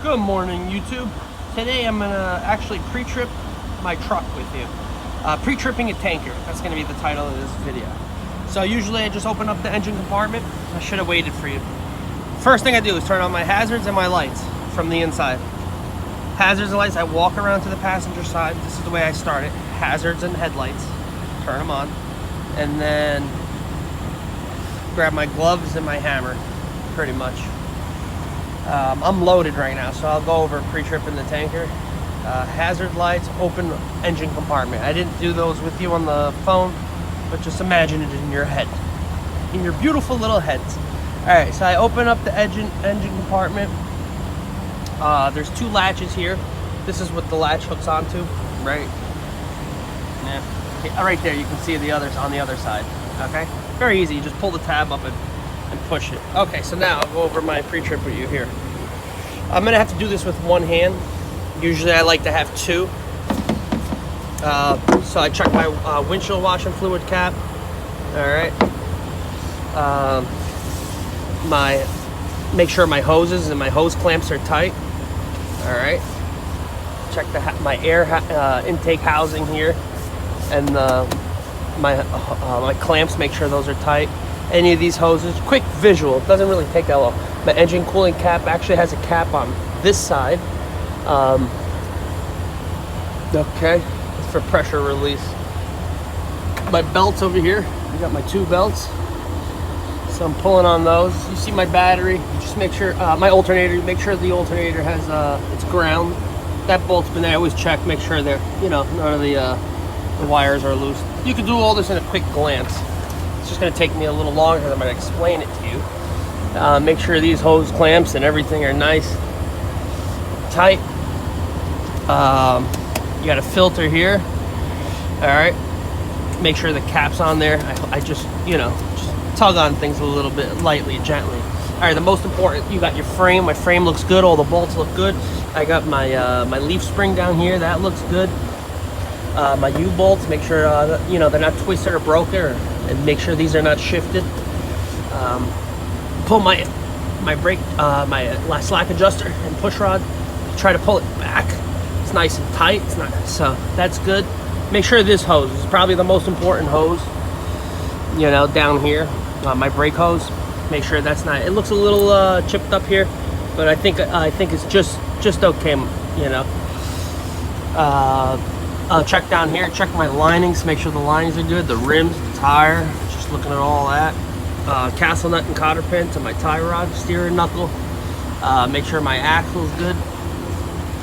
Good morning, YouTube. Today I'm gonna actually pre-trip my truck with you. Pre-tripping a tanker. That's gonna be the title of this video. So usually I just open up the engine compartment. I should have waited for you. First thing I do is turn on my hazards and my lights from the inside. Hazards and lights, I walk around to the passenger side. This is the way I start it. Hazards and headlights, turn them on. And then grab my gloves and my hammer, pretty much. I'm loaded right now, so I'll go over pre-tripping the tanker. Hazard lights, open engine compartment. I didn't do those with you on the phone, but just imagine it in your head, in your beautiful little heads. All right, so I open up the engine compartment. There's two latches here. This is what the latch hooks onto, right? Yeah, right there. You can see the others on the other side. Okay, very easy. You just pull the tab up and push it. Okay, so now I'll go over my pre-trip with you here. I'm gonna have to do this with one hand. Usually I like to have two. So I check my windshield washing fluid cap. All right. Make sure my hoses and my hose clamps are tight. All right. Check my air intake housing here, and my clamps. Make sure those are tight. Any of these hoses, quick visual, it doesn't really take that long. My engine cooling cap actually has a cap on this side. Okay, it's for pressure release. My belts over here, I got my two belts. So I'm pulling on those. You see my battery, just make sure, my alternator, make sure the alternator has its ground. That bolt's been there, I always check, make sure they're, none of the wires are loose. You can do all this in a quick glance. It's just going to take me a little longer than I'm going to explain it to you. Make sure these hose clamps and everything are nice, tight. You got a filter here. All right. Make sure the cap's on there. I just tug on things a little bit lightly, gently. All right. The most important, you got your frame. My frame looks good. All the bolts look good. I got my leaf spring down here. That looks good. My U-bolts, make sure they're not twisted or broken, and make sure these are not shifted. Pull my brake, my slack adjuster and push rod. Try to pull it back. It's nice and tight. It's not, so that's good. Make sure this hose is probably the most important hose. Down here, my brake hose. Make sure that's not. It looks a little chipped up here, but I think it's just okay. I'll check down here, check my linings, make sure the linings are good, the rims, the tire, just looking at all that. Castle nut and cotter pin to my tie rod, steering knuckle. Make sure my axle is good.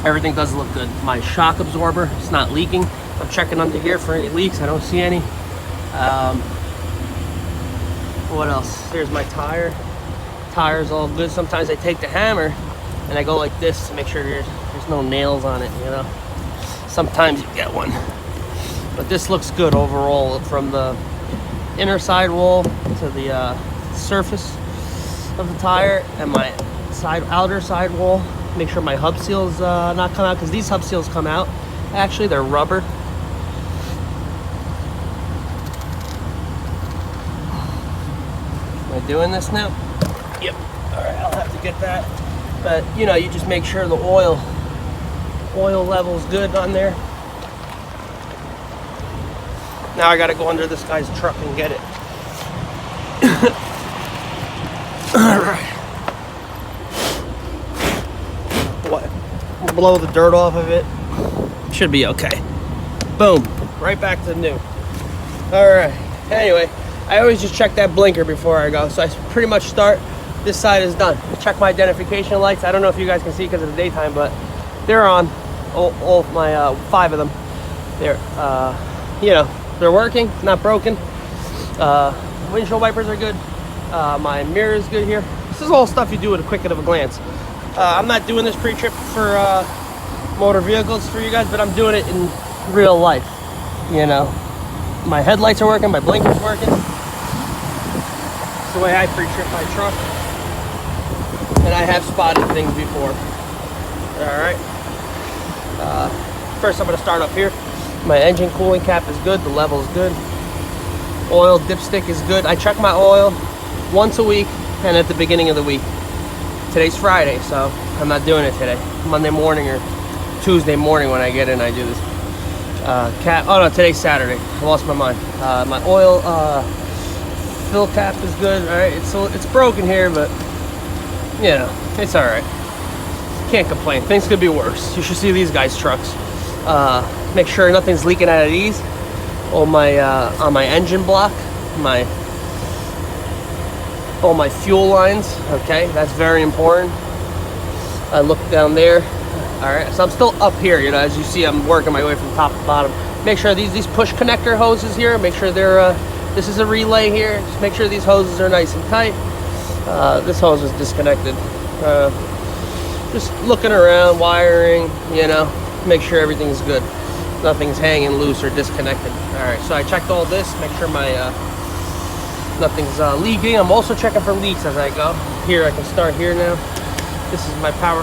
Everything does look good. My shock absorber, it's not leaking. I'm checking under here for any leaks, I don't see any. What else? Here's my tire. Tire's all good. Sometimes I take the hammer and I go like this to make sure there's no nails on it, Sometimes you get one, but this looks good overall, from the inner sidewall to the surface of the tire and my outer sidewall. Make sure my hub seals not come out, because these hub seals come out. Actually, they're rubber. Am I doing this now? Yep. All right, I'll have to get that. But you just make sure the oil level is good on there. Now I gotta go under this guy's truck and get it. All right. Blow the dirt off of it. Should be okay. Boom. Right back to new. All right. Anyway, I always just check that blinker before I go. So I pretty much start. This side is done. Check my identification lights. I don't know if you guys can see because of the daytime, but they're on. All my 5 of them. They're working, not broken. Windshield wipers are good. My mirror is good here. This is all stuff you do at a quick of a glance. I'm not doing this pre-trip for motor vehicles for you guys, but I'm doing it in real life. My headlights are working, my blinker's working. It's the way I pre-trip my truck. And I have spotted things before. All right. First I'm going to start up here. My engine cooling cap is good, the level is good. Oil dipstick is good. I check my oil once a week and at the beginning of the week. Today's Friday, so I'm not doing it today. Monday morning or Tuesday morning when I get in, I do this. Cap. Oh no, today's Saturday. I lost my mind. My oil fill cap is good. All right, it's broken here, but you know, it's all right. Can't complain. Things could be worse. You should see these guys' trucks. Make sure nothing's leaking out of these. On my engine block, all my fuel lines. Okay, that's very important. I look down there. All right, so I'm still up here. You know, as you see, I'm working my way from top to bottom. Make sure these push connector hoses here. Make sure they're. This is a relay here. Just make sure these hoses are nice and tight. This hose is disconnected. Just looking around, wiring. You know, make sure everything's good. Nothing's hanging loose or disconnected. All right, so I checked all this. Make sure my nothing's leaking. I'm also checking for leaks as I go. Here, I can start here now. This is my power,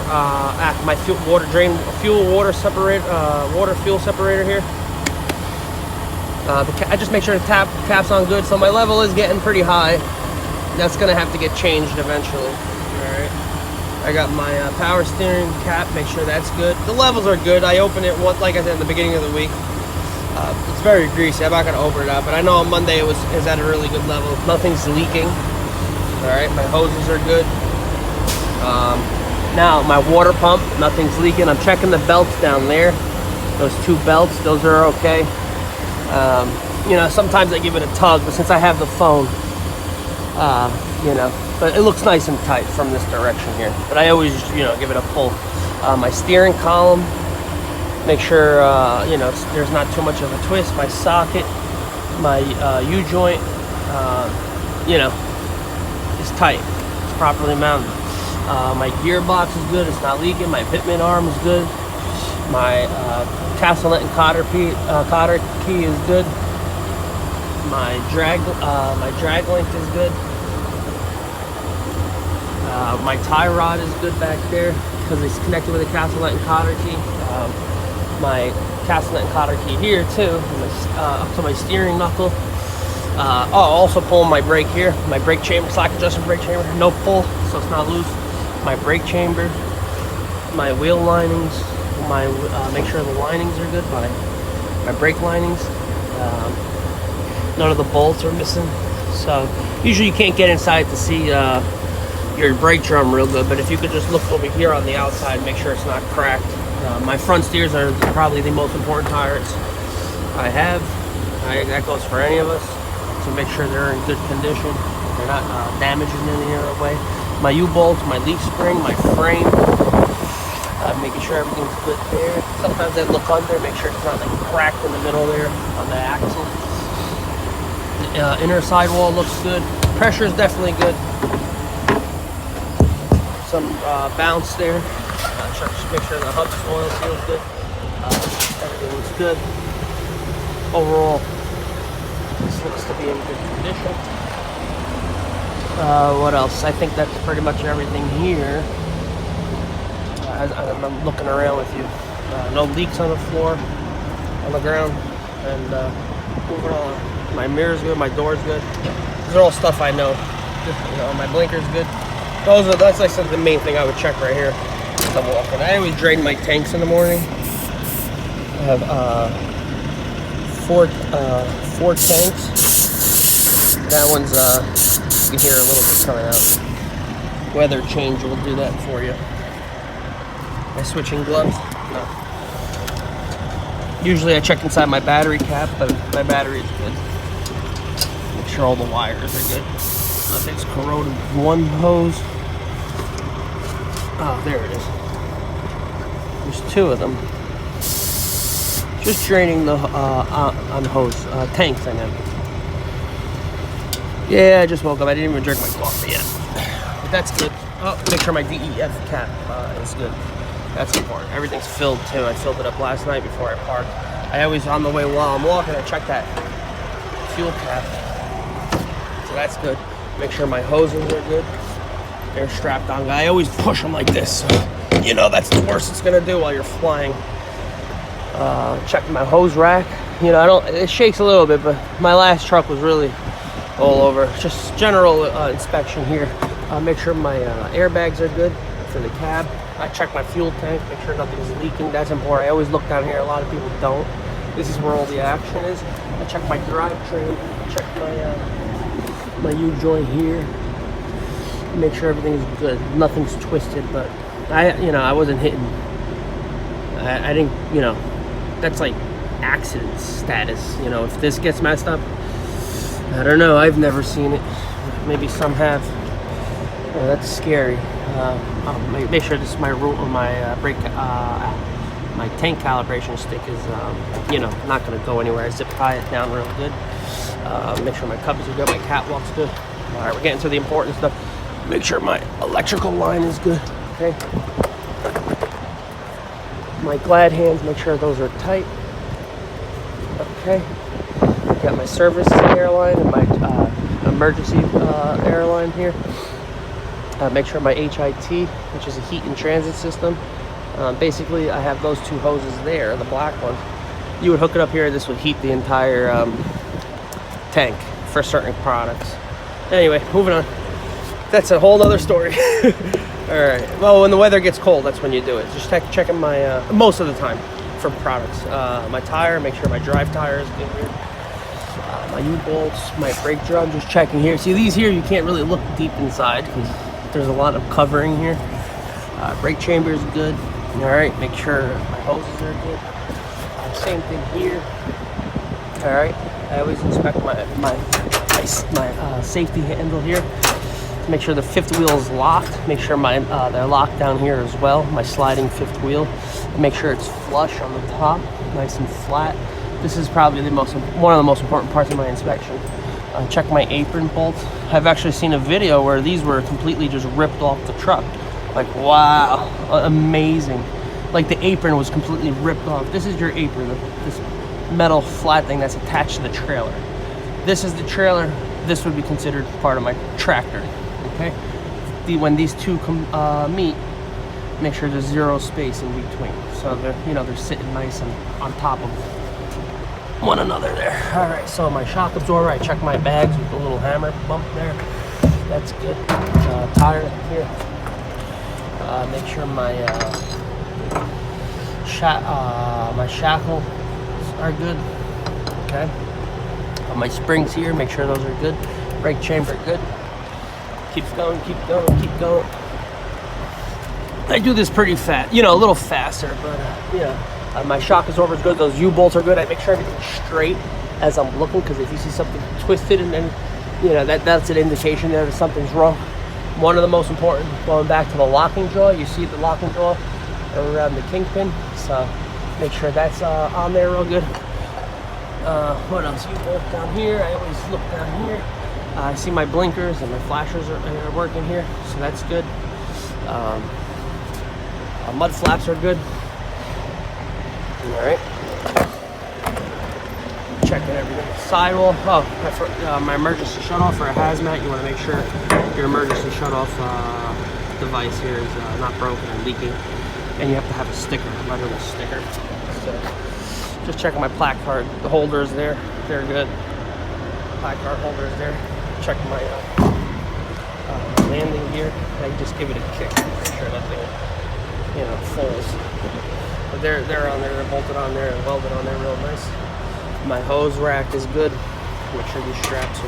my fuel water fuel separator here. I just make sure the cap's on good. So my level is getting pretty high. That's gonna have to get changed eventually. All right. I got my power steering cap. Make sure that's good. The levels are good. I open it like I said in the beginning of the week. It's very greasy. I'm not gonna open it up, but I know on Monday it was at a really good level. Nothing's leaking. All right. My hoses are good. Now my water pump, nothing's leaking. I'm checking the belts down there. Those two belts, those are okay. You know, sometimes I give it a tug, but since I have the phone, you know, but it looks nice and tight from this direction here. But I always, you know, give it a pull. My steering column, make sure, you know, there's not too much of a twist. My socket, my U-joint, you know, is tight. It's properly mounted. My gearbox is good, it's not leaking. My pitman arm is good. My castellet and cotter key is good. My drag length is good. My tie rod is good back there because it's connected with a castellet and cotter key. My castellet and cotter key here too, up to my steering knuckle. Also pulling my brake here. My brake chamber, slack adjustment brake chamber, no pull, so it's not loose. My brake chamber, my wheel linings, make sure the linings are good. My brake linings, none of the bolts are missing. So usually you can't get inside to see your brake drum real good, but if you could just look over here on the outside, make sure it's not cracked. My front steers are probably the most important tires I have. That goes for any of us. So make sure they're in good condition. They're not damaged in any other way. My U-bolts, my leaf spring, my frame, making sure everything's good there. Sometimes I look under, make sure it's not like cracked in the middle there on the axle. The inner sidewall looks good. Pressure is definitely good. Some bounce there. Just make sure the hub oil feels good. Everything looks good. Overall, this looks to be in good condition. What else? I think that's pretty much everything here. I'm looking around with you. No leaks on the floor, on the ground, and moving on. My mirror's good, my door's good. These are all stuff I know. You know, my blinker's good. That's like the main thing I would check right here as I'm walking. I always drain my tanks in the morning. I have four tanks. That one's you can hear a little bit coming out. Weather change will do that for you. Am I switching gloves? No. Usually I check inside my battery cap, but my battery is good. Make sure all the wires are good. Nothing's corroded. One hose. Oh, there it is. There's two of them. Just draining the on hose tanks, I meant. Yeah, I just woke up. I didn't even drink my coffee yet. But that's good. Oh, make sure my DEF cap is good. That's important. Everything's filled too. I filled it up last night before I parked. I always, on the way while I'm walking, I check that fuel cap. So that's good. Make sure my hoses are good. They're strapped on. I always push them like this. So, you know, that's the worst it's gonna do while you're flying. Check my hose rack. You know, it shakes a little bit, but my last truck was really all over. Just general inspection here. Make sure my airbags are good for the cab. I check my fuel tank, make sure nothing's leaking. That's important. I always look down here. A lot of people don't. This is where all the action is. I check my drivetrain, check my U-joint here, make sure everything is good. Nothing's twisted, but I wasn't hitting. I didn't, that's like accident status. If this gets messed up, I don't know. I've never seen it. Maybe some have. That's scary. I'll make sure this is my brake. My tank calibration stick is, not going to go anywhere. I zip tie it down real good. Make sure my covers are good. My catwalk's good. All right, we're getting to the important stuff. Make sure my electrical line is good. Okay. My glad hands, make sure those are tight. Okay. Got my service airline and my emergency airline here. Make sure my HIT, which is a heat and transit system. Basically, I have those two hoses there, the black one. You would hook it up here, this would heat the entire tank for certain products. Anyway, moving on. That's a whole other story. Alright, well, when the weather gets cold, that's when you do it. Just checking my, most of the time, for products. My tire, make sure my drive tire is good here. My U-bolts, my brake drum, just checking here. See, these here, you can't really look deep inside because there's a lot of covering here. Brake chamber is good. All right, make sure my hoses are good. Same thing here. All right, I always inspect my safety handle here. Make sure the fifth wheel is locked. Make sure they're locked down here as well. My sliding fifth wheel. Make sure it's flush on the top, nice and flat. This is probably one of the most important parts of my inspection. Check my apron bolts. I've actually seen a video where these were completely just ripped off the truck. Like, wow, amazing. Like the apron was completely ripped off. This is your apron, this metal flat thing that's attached to the trailer. This is the trailer. This would be considered part of my tractor, okay? When these two meet, make sure there's zero space in between. So they're sitting nice and on top of one another there. All right, so my shock absorber, I check my bags with the little hammer bump there. That's good. Tire here. Make sure my shackles are good. Okay. My springs here, make sure those are good. Brake chamber good. Keeps going, keep going, keep going. I do this pretty fast, a little faster, but my shock absorber is good. Those U-bolts are good. I make sure everything's straight as I'm looking, because if you see something twisted, and then that's an indication that something's wrong. One of the most important, going back to the locking jaw, you see the locking jaw around the kingpin, so make sure that's on there real good. What else? U-bolt down here. I always look down here. I see my blinkers and my flashers are working here, so that's good. Mud flaps are good. All right. Checking everything. Sidewall. Oh, my emergency shutoff for a hazmat. You want to make sure your emergency shutoff device here is not broken or leaking, and you have to have a sticker, a letterless sticker. So, just checking my placard. The holders there, they're good. Placard holders there. Check my landing gear. I just give it a kick. Make sure that thing, folds. But they're on there. They're bolted on there and welded on there real nice. My hose rack is good. Make sure these straps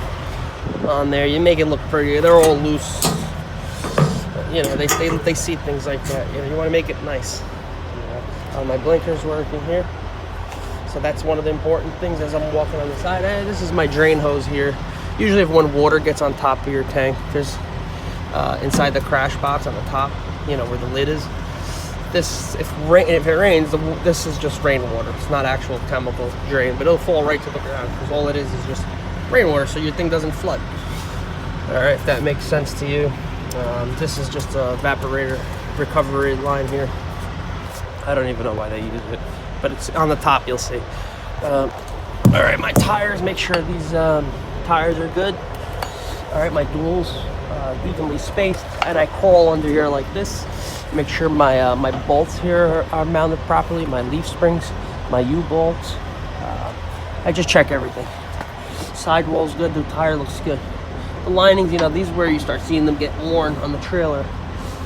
are on there. You make it look pretty. They're all loose. But, they see things like that. You want to make it nice. My blinkers working here. So that's one of the important things as I'm walking on the side. This is my drain hose here. Usually when water gets on top of your tank, there's inside the crash box on the top, where the lid is. If it rains, this is just rainwater. It's not actual chemical drain, but it'll fall right to the ground because all it is just rainwater, so your thing doesn't flood. All right, if that makes sense to you. This is just a evaporator recovery line here. I don't even know why they use it, but it's on the top, you'll see. All right, my tires, make sure these tires are good. All right, my duals, evenly spaced, and I crawl under here like this. Make sure my bolts here are mounted properly, my leaf springs, my U-bolts. I just check everything. Sidewall's good, the tire looks good. The linings, these are where you start seeing them get worn on the trailer.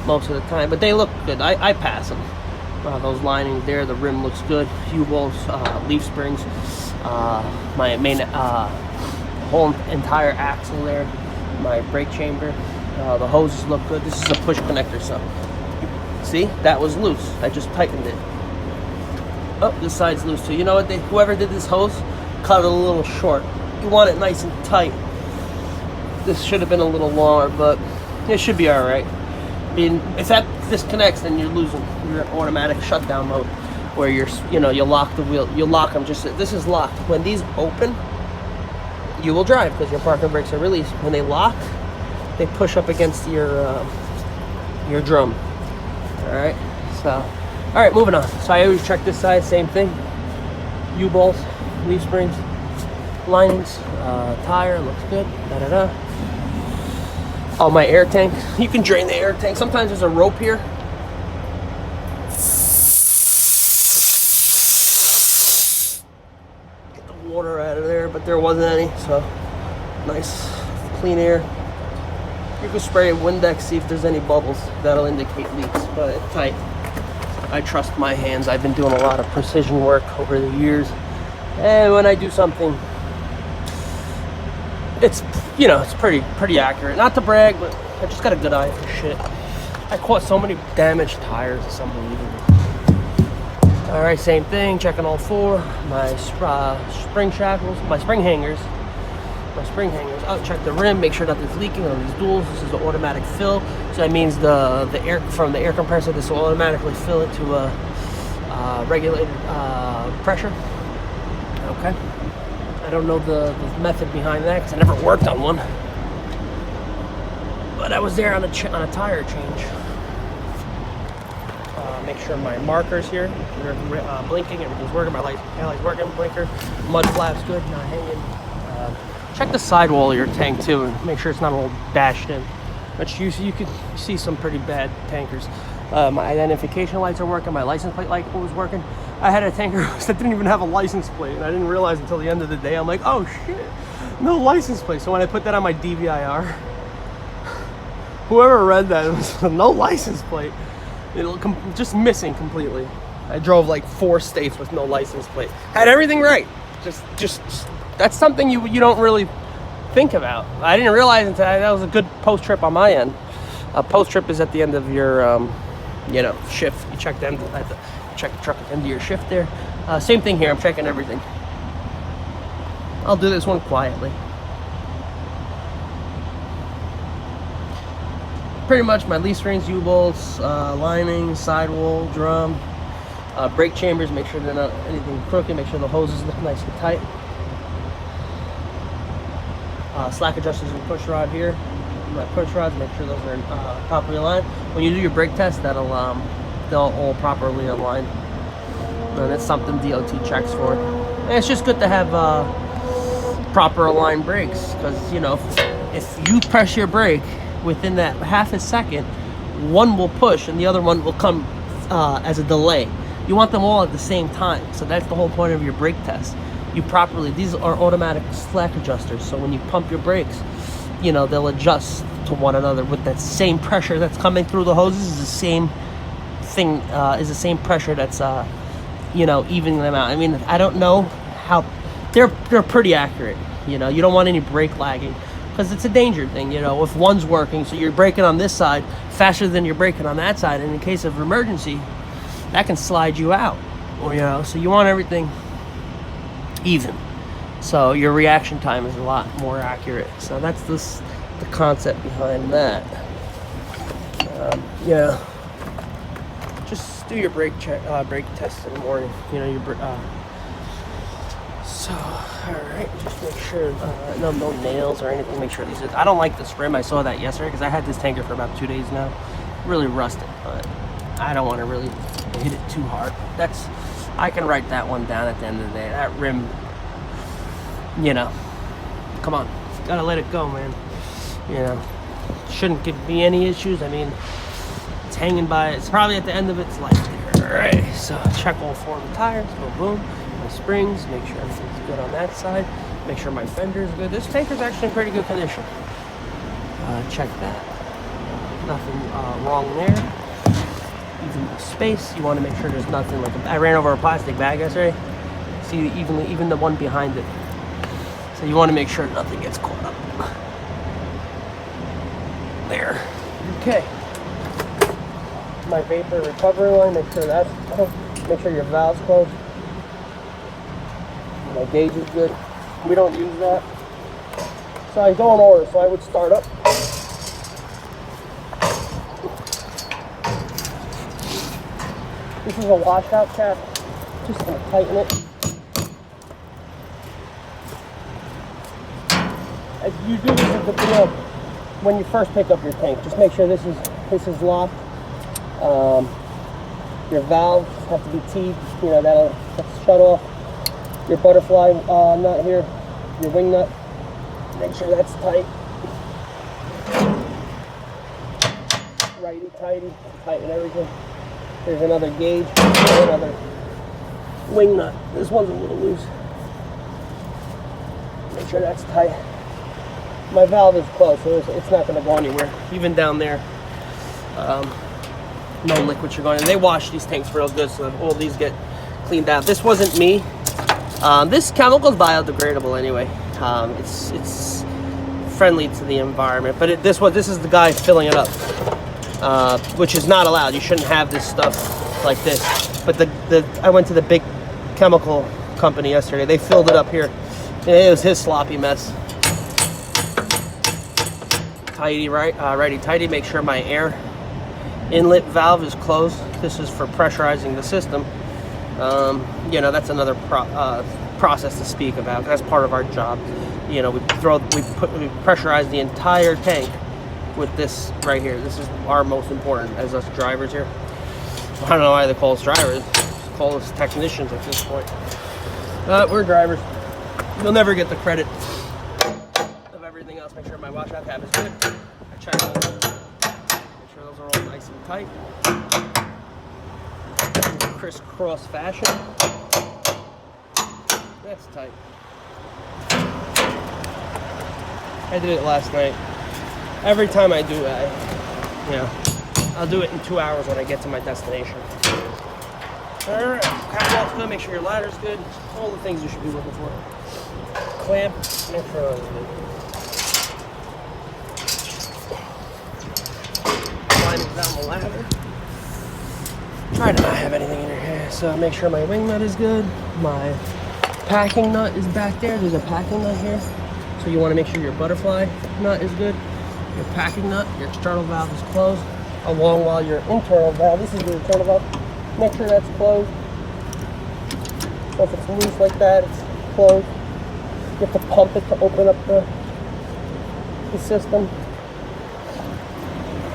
most of the time, but they look good. I pass them. Those linings there, the rim looks good. U-bolts, leaf springs, my main whole entire axle there, my brake chamber, the hoses look good. This is a push connector, so see, that was loose. I just tightened it. Oh, this side's loose too. You know what? Whoever did this hose cut it a little short. You want it nice and tight. This should have been a little longer, but it should be all right. I mean, if that disconnects, then you're losing your automatic shutdown mode, where you lock the wheel, you lock them. This is locked. When these open, you will drive because your parking brakes are released. When they lock, they push up against your drum. All right. So, all right, moving on. So I always check this side. Same thing. U-bolts, leaf springs, linings, tire looks good. Oh, my air tank. You can drain the air tank. Sometimes there's a rope here. Get the water out of there, but there wasn't any, so nice, clean air. You can spray a Windex, see if there's any bubbles. That'll indicate leaks, but it's tight. I trust my hands. I've been doing a lot of precision work over the years, and when I do something, it's pretty accurate. Not to brag, but I just got a good eye for shit. I caught so many damaged tires. It's unbelievable. All right, same thing. Checking all four. My spring shackles, my spring hangers. Oh, check the rim. Make sure nothing's leaking on these duals. This is an automatic fill, so that means the air from the air compressor. This will automatically fill it to a regulated pressure. Okay. I don't know the method behind that because I never worked on one, but I was there on a tire change. Make sure my markers here are blinking, everything's working. My light's working, blinker, mud flaps good, not hanging. Check the sidewall of your tank too, and make sure it's not all bashed in. But you could see some pretty bad tankers. My identification lights are working. My license plate light was working. I had a tanker that didn't even have a license plate, and I didn't realize until the end of the day. I'm like, oh shit, no license plate. So when I put that on my DVIR, whoever read that, it was no license plate. It'll just missing completely. I drove like 4 states with no license plate. Had everything right. Just that's something you don't really think about. I didn't realize until that was a good post trip on my end. A post trip is at the end of your shift. You check them check the truck at the end of your shift there. Same thing here. I'm checking everything. I'll do this one quietly. Pretty much my leaf springs, U-bolts, lining, sidewall, drum, brake chambers. Make sure they're not anything crooked. Make sure the hoses look nice and tight. Slack adjusters and push rod here. My push rods, make sure those are properly aligned. When you do your brake test, they'll all properly align. And that's something DOT checks for. And it's just good to have proper aligned brakes, because if you press your brake within that half a second, one will push and the other one will come as a delay. You want them all at the same time. So that's the whole point of your brake test. These are automatic slack adjusters, so when you pump your brakes, they'll adjust to one another with that same pressure that's coming through the hoses. Is the same thing, is the same pressure that's evening them out. I mean, I don't know how they're pretty accurate. You don't want any brake lagging, because it's a danger thing. If one's working, so you're braking on this side faster than you're braking on that side, and in case of emergency, that can slide you out. So you want everything even, so your reaction time is a lot more accurate. So that's the concept behind that. Just do your brake test in the morning. So all right, just make sure no nails or anything. Make sure these I don't like this rim. I saw that yesterday because I had this tanker for about 2 days now. Really rusted, but I don't want to really hit it too hard. I can write that one down at the end of the day. That rim, come on, gotta let it go, man. Shouldn't give me any issues. I mean, it's hanging by, it's probably at the end of its life there. All right, so check all 4 of the tires, go boom. My springs, make sure everything's good on that side. Make sure my fender's good. This tanker's actually in pretty good condition. Check that. Nothing wrong there. Even the space, you want to make sure there's nothing like I ran over a plastic bag yesterday. See, even the one behind it. So you want to make sure nothing gets caught up. There. Okay. My vapor recovery line, make sure that's closed. Make sure your valve's closed. My gauge is good. We don't use that. So I go in order, so I would start up. This is a washout cap. Just gonna tighten it. As you do this at the beginning, when you first pick up your tank, just make sure this is locked. Your valves have to be teed. You know, that's shut off. Your butterfly nut here, your wing nut. Make sure that's tight. Righty tighty, tighten everything. There's another gauge, another wing nut. This one's a little loose. Make sure that's tight. My valve is closed, so it's not going to go anywhere. Even down there, no liquid should go in. They wash these tanks real good, so all these get cleaned out. This wasn't me. This chemical is biodegradable anyway. It's friendly to the environment, but this is the guy filling it up, which is not allowed. You shouldn't have this stuff like this. But I went to the big chemical company yesterday. They filled it up here. It was his sloppy mess. Tighty, righty tighty. Make sure my air inlet valve is closed. This is for pressurizing the system. You know, that's another process to speak about. That's part of our job. You know, we pressurize the entire tank with this right here. This is our most important as us drivers here. I don't know why they call us drivers. They call us technicians at this point. We're drivers. You'll never get the credit of everything else. Make sure my washout cap is good. I check those. Make sure those are all nice and tight. Crisscross fashion. That's tight. I did it last night. Every time I do it, I'll do it in 2 hours when I get to my destination. Alright, catwalk's good, make sure your ladder's good. All the things you should be looking for. Clamp, make sure it's good. Climbing down the ladder. Try to not have anything in your hair. So make sure my wing nut is good. My packing nut is back there. There's a packing nut here. So you want to make sure your butterfly nut is good. Your packing nut, your external valve is closed. Along while your internal valve, this is your internal valve, make sure that's closed. So if it's loose like that, it's closed. You have to pump it to open up the system.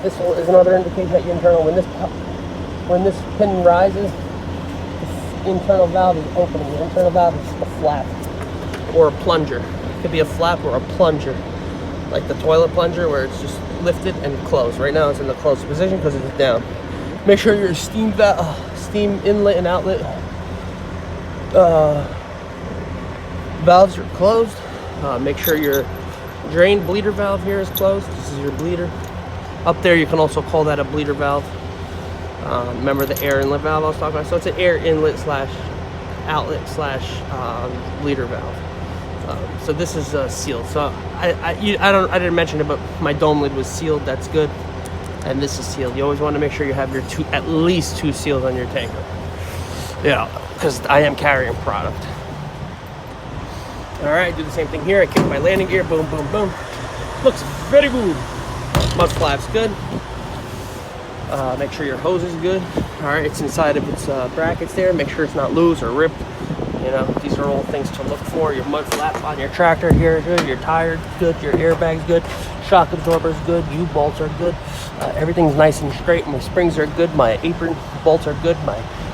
This is another indication that your internal, when this pin rises, the internal valve is opening. The internal valve is a flap or a plunger. It could be a flap or a plunger, like the toilet plunger where it's just lifted and closed. Right now it's in the closed position because it's down. Make sure your steam inlet and outlet valves are closed. Make sure your drain bleeder valve here is closed. This is your bleeder. Up there you can also call that a bleeder valve. Remember the air inlet valve I was talking about? So it's an air inlet slash outlet slash bleeder valve. So this is sealed. So I didn't mention it, but my dome lid was sealed. That's good. And this is sealed. You always want to make sure you have your at least two seals on your tanker. Yeah, because I am carrying product. All right, do the same thing here. I kick my landing gear. Boom, boom, boom. Looks very good. Mud flap's good. Make sure your hose is good. All right, it's inside of its brackets there. Make sure it's not loose or ripped. You know, these are all things to look for. Your mud flap on your tractor here is good. Your tire good. Your airbag's good. Shock absorber's good. U-bolts are good. Everything's nice and straight. My springs are good. My apron bolts are good.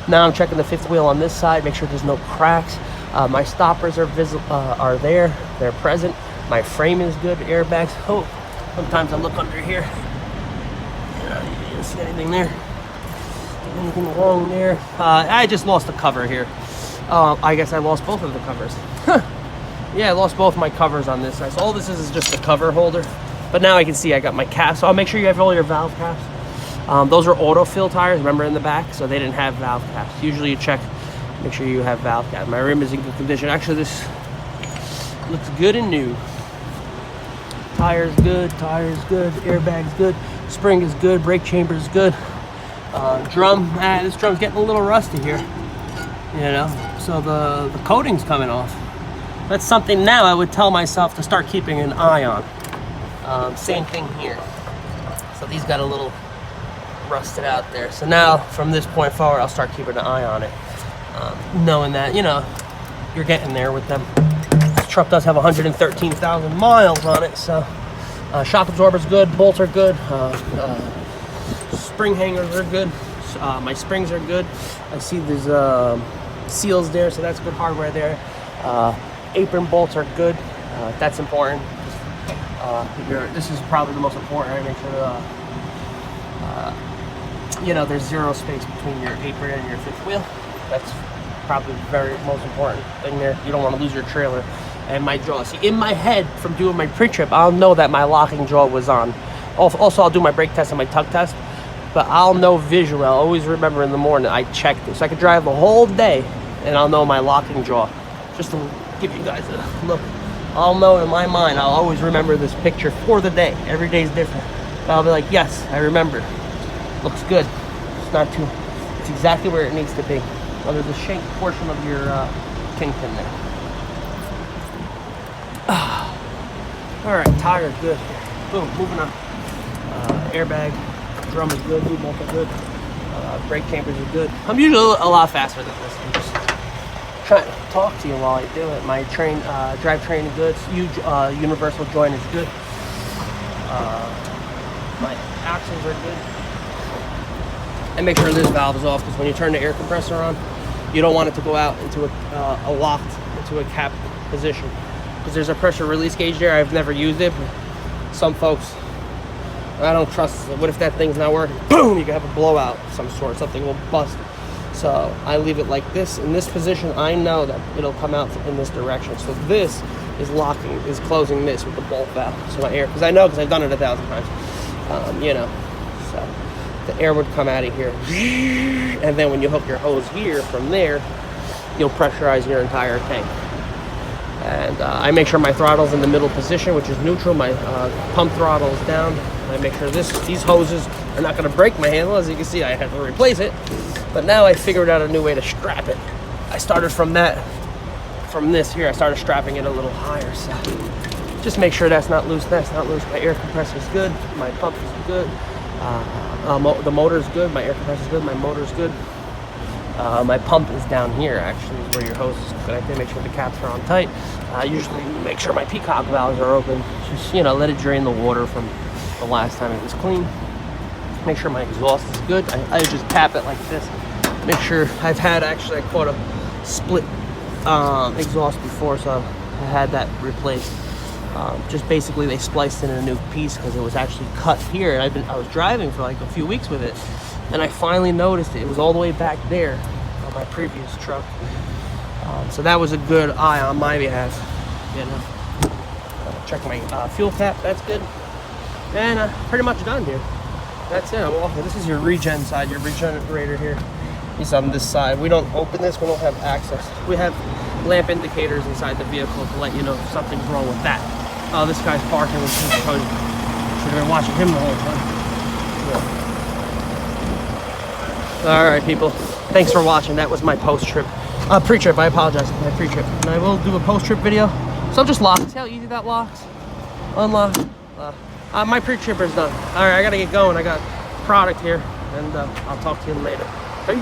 Now I'm checking the fifth wheel on this side. Make sure there's no cracks. My stoppers are are there. They're present. My frame is good. Airbags. Oh, sometimes I look under here. You didn't see anything there. Anything wrong there? I just lost the cover here. I guess I lost both of the covers. Yeah, I lost both my covers on this side. So all this is just a cover holder. But now I can see I got my caps. So I'll make sure you have all your valve caps. Those are auto-fill tires, remember, in the back, so they didn't have valve caps. Usually you check, make sure you have valve caps. My rim is in good condition. Actually, this looks good and new. Tires good, airbag's good, spring is good, brake chamber is good. Drum, this drum's getting a little rusty here, you know, so the coating's coming off. That's something now I would tell myself to start keeping an eye on. Same thing here. So these got a little rusted out there. So now from this point forward, I'll start keeping an eye on it, knowing that, you know, you're getting there with them. This truck does have 113,000 miles on it, so shock absorber's good, bolts are good, spring hangers are good, my springs are good. I see there's seals there, so that's good hardware there. Apron bolts are good. That's important. This is probably the most important. I make sure you know, there's zero space between your apron and your fifth wheel. That's probably the very most important thing there. You don't want to lose your trailer. And my jaw. See, in my head, from doing my pre-trip, I'll know that my locking jaw was on. Also, I'll do my brake test and my tug test, but I'll know visually. I'll always remember in the morning I checked it. So I could drive the whole day, and I'll know my locking jaw. Just to give you guys a look. I'll know in my mind, I'll always remember this picture for the day. Every day is different. But I'll be like, yes, I remember. Looks good. It's not too, it's exactly where it needs to be. Under the shank portion of your kingpin there. All right, tire good. Boom, moving on. Airbag, drum is good, boot bolts are good. Brake chambers are good. I'm usually a lot faster than this. I'm just trying to talk to you while I do it. My drivetrain is good. Huge universal joint is good. My axles are good. And make sure this valve is off, because when you turn the air compressor on, you don't want it to go out into a locked, into a cap position. Because there's a pressure release gauge there. I've never used it, but some folks, I don't trust it. What if that thing's not working? Boom, you can have a blowout of some sort, something will bust. So I leave it like this. In this position, I know that it'll come out in this direction. So this is locking, is closing this with the bolt valve. So my air, because I know, because I've done it 1,000 times. You know, so the air would come out of here. And then when you hook your hose here, from there, you'll pressurize your entire tank. And I make sure my throttle's in the middle position, which is neutral. My pump throttle is down. I make sure these hoses are not going to break my handle. As you can see, I had to replace it. But now I figured out a new way to strap it. I started from this here, I started strapping it a little higher. So just make sure that's not loose, that's not loose. My air compressor is good, my pump is good, the motor is good, my air compressor is good, my motor is good. My pump is down here, actually, is where your hose is connected. Make sure the caps are on tight. Usually make sure my peacock valves are open. Just, you know, let it drain the water from the last time it was clean. Make sure my exhaust is good. I just tap it like this. Make sure I caught a split exhaust before, so I had that replaced. Just basically they spliced in a new piece because it was actually cut here. I was driving for like a few weeks with it, and I finally noticed it was all the way back there on my previous truck. So that was a good eye on my behalf. You know, check my fuel cap, that's good, and pretty much done here. That's it. This is your regen side, your regenerator here. He's on this side. We don't open this, we don't have access. We have lamp indicators inside the vehicle to let you know if something's wrong with that. Oh, this guy's parking, which should have been watching him the whole time. Yeah. All right, people. Thanks for watching. That was my post-trip. Pre-trip, I apologize. My pre-trip. And I will do a post-trip video. So just lock. See how easy that locks? Unlock. My pre-tripper's done. All right, I got to get going. I got product here, and I'll talk to you later. Peace.